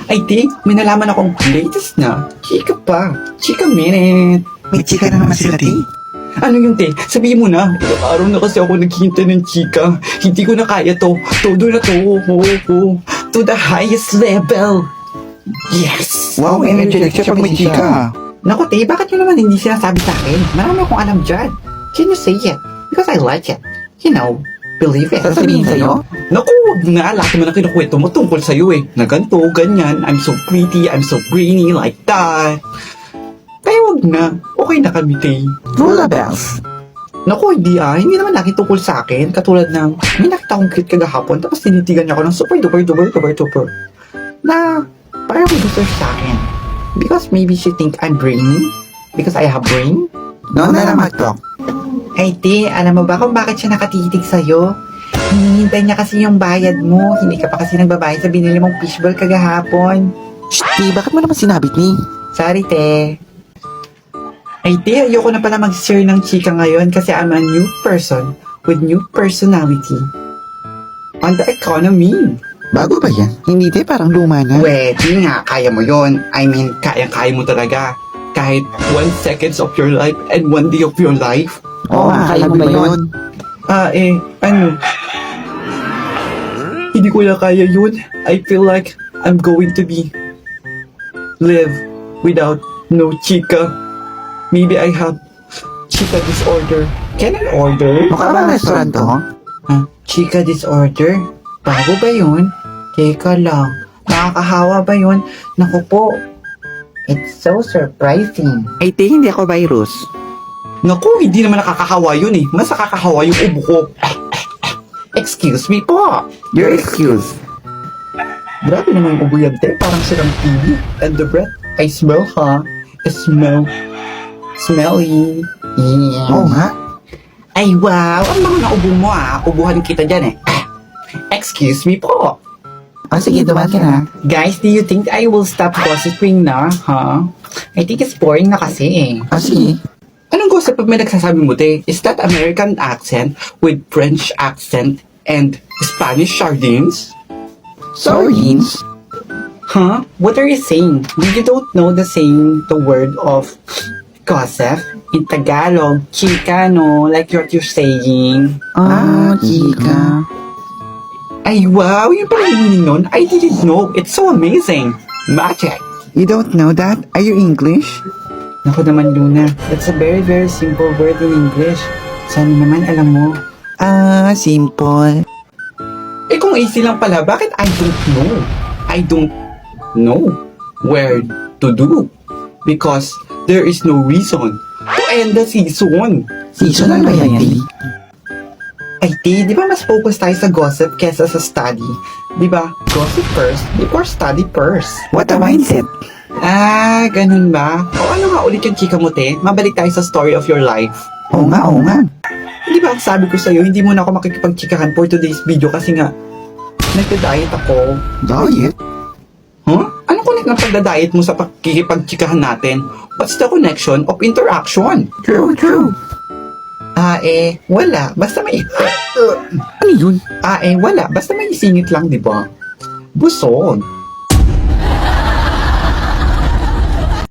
Ay, di, may nalaman akong latest na. Chika pa. Chika minute. May chika na naman sila, T. Ano yung te? Sabihin mo na. Ilang araw na kasi ako naghihintay ng chika. Hindi ko na kaya to. Todo na to. To the highest level. Yes! Wow, energetic siya pag may chika. Naku te, bakit nyo naman hindi sinasabi sa akin? Marami akong alam dyan. Can you say it? Because I like it. You know, believe it. Sasabihin sa'yo? Naku, wag na. Lahat naman ang kinukwento mo tungkol sa'yo eh. Na ganito, ganyan. I'm so pretty, I'm so brainy, like that. Kaya wag na. Okay na kami, te. Rolla bells. Naku, hindi Hindi naman lagi tungkol sa akin. Katulad ng, may nakita akong cute kagahapon, tapos tinitigan niya ako ng super duper. Na, parang may gusto siya sa akin. Because maybe she think I'm brainy. Because I have brain. No, nalamat ko. Ay, te, alam mo ba kung bakit siya nakatitig sa'yo? Hinihintay niya kasi yung bayad mo. Hindi ka pa kasi nagbabayad sa binili mong fishball kagahapon. Shh, T, bakit mo naman sinabit ni? Sorry, te. Ay, te, ayoko na pala mag-share ng chika ngayon kasi I'm a new person with new personality. On the economy. Bago ba yan? Hindi, T, parang luma na. Pwede nga, kaya mo yon. I mean, kaya mo talaga. Kahit 1 seconds of your life and 1 day of your life. Oo, kaya mo ba yun? Ano? Hindi ko na kaya yun. I feel like I'm going to be live without no chika. Maybe I have chika disorder. Can I order? Mukha ba restaurant to? Chika disorder? Bago ba yun? Teka lang. Nakakahawa ba yun? Naku po. It's so surprising. Ay, T, hindi ako virus. Naku, hindi naman nakakahawa yun eh. Mas nakakahawa yung ubo ko. Excuse me po. Your excuse. Grabe naman yung ubo yan, te. Parang silang TV. And the breath, I smell, ha? I smell. Smelly. Yeah. Oo nga. Ay, wow. Ang mga naubo mo, ah. Ubuhan kita dyan, eh. Excuse me po. Sige, dumaan ka na. Guys, do you think I will stop gossiping na, ha? I think it's boring na kasi, eh. Sige. Anong gossip pag may nagsasabi mo, te? Is that American accent with French accent and Spanish sardines? Sardines? Huh? What are you saying? You don't know the word of gossip? In Tagalog, chika, no? Like what you're saying. Chika. Ay, wow! Yung pala yung meaning nun? I didn't know. It's so amazing. Magic. You don't know that? Are you English? Naku naman, Luna. That's a very, very simple word in English. Sana naman alam mo. Simple. Eh kung easy lang pala, bakit I don't know? I don't know where to do. Because there is no reason to end the season. Season na ba yan, T? Ay, di ba mas focus tayo sa gossip kesa sa study? Di ba? Gossip first before study first. What a mindset. Ganun ba? O ano nga ulit yung chika mo, te? Mabalik tayo sa story of your life. Oo nga. Di ba sabi ko sa'yo, hindi muna ako makikipagchikahan for today's video kasi nga, nagda-diet ako. Diet? Huh? Anong connect ng pagda-diet mo sa pakikipagchikahan natin? What's the connection of interaction? True. Wala. Basta may... Ano yun? Wala. Basta may isingit lang, di ba? Busog.